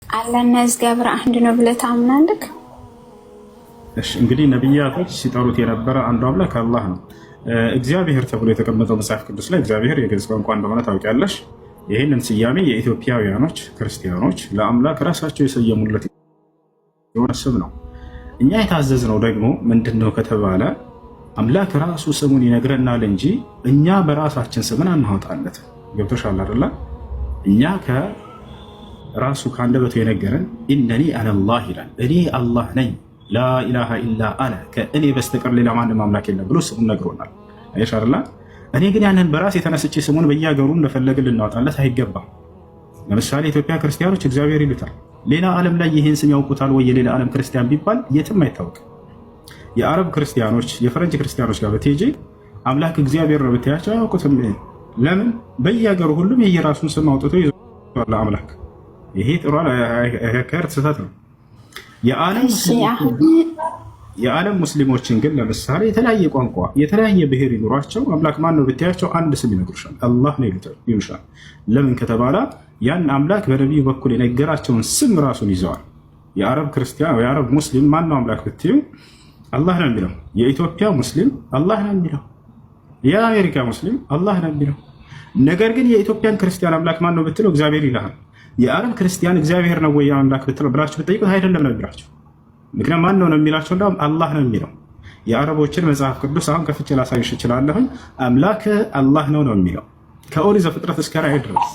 አላህና እግዚአብሔር አንድ ነው ብለህ ታምናለህ? እሺ እንግዲህ ነብያቶች ሲጠሩት የነበረ አንዱ አምላክ አላህ ነው። እግዚአብሔር ተብሎ የተቀመጠው መጽሐፍ ቅዱስ ላይ እግዚአብሔር የግዕዝ ቋንቋ እንደሆነ ታውቂያለሽ። ይህንን ስያሜ የኢትዮጵያውያኖች ክርስቲያኖች ለአምላክ ራሳቸው የሰየሙለት የሆነ ስም ነው። እኛ የታዘዝነው ደግሞ ምንድነው ከተባለ አምላክ ራሱ ስሙን ይነግረናል እንጂ እኛ በራሳችን ስምን አናወጣለት። ገብቶሻል አይደለ? እኛ ከራሱ ከአንደበቱ የነገረን ኢነኒ አነላህ ይላል። እኔ አላህ ነኝ፣ ላኢላሃ ኢላ አነ፣ ከእኔ በስተቀር ሌላ ማንም አምላክ የለም ብሎ ስሙን ነግሮናል። አየሽ አይደለ? እኔ ግን ያንን በራስ የተነስቼ ስሙን በየሀገሩ እንደፈለግን ልናወጣለት አይገባም። ለምሳሌ ኢትዮጵያ ክርስቲያኖች እግዚአብሔር ይሉታል። ሌላ ዓለም ላይ ይህን ስም ያውቁታል ወይ? የሌላ ዓለም ክርስቲያን ቢባል የትም አይታወቅም። የአረብ ክርስቲያኖች የፈረንጅ ክርስቲያኖች ጋር በቴጂ አምላክ እግዚአብሔር ነው ብትያቸው አያውቁትም። ለምን? በየሀገሩ ሁሉም የየራሱን ስም አውጥቶ ይዟል አምላክ። ይሄ ጥሩ አካሄድ ስህተት ነው። የዓለም ሙስሊሞችን ግን ለምሳሌ የተለያየ ቋንቋ የተለያየ ብሔር ይኑሯቸው አምላክ ማን ነው ብትያቸው አንድ ስም ይነግሩሻል፣ አላህ ነው ይሉሻል። ለምን ከተባለ ያን አምላክ በነቢዩ በኩል የነገራቸውን ስም ራሱን ይዘዋል። የአረብ ክርስቲያን የአረብ ሙስሊም ማን ነው አምላክ ብትዩ አላህ ነው የሚለው። የኢትዮጵያ ሙስሊም አላህ ነው የሚለው። የአሜሪካ ሙስሊም አላህ ነው የሚለው። ነገር ግን የኢትዮጵያን ክርስቲያን አምላክ ማን ነው ብትለው እግዚአብሔር ይልሃል። የአረብ ክርስቲያን እግዚአብሔር ነው ወይ አምላክ ብትለው ብላችሁ ብትጠይቁት አይደለም ነው የሚላቸው። ምክንያቱም ማን ነው የሚላቸው? እንደውም አላህ ነው የሚለው። የአረቦችን መጽሐፍ ቅዱስ አሁን ከፍቼ ላሳይሽ እችላለሁ። አምላክ አላህ ነው የሚለው ከኦሪት ዘፍጥረት እስከ ራዕይ ድረስ።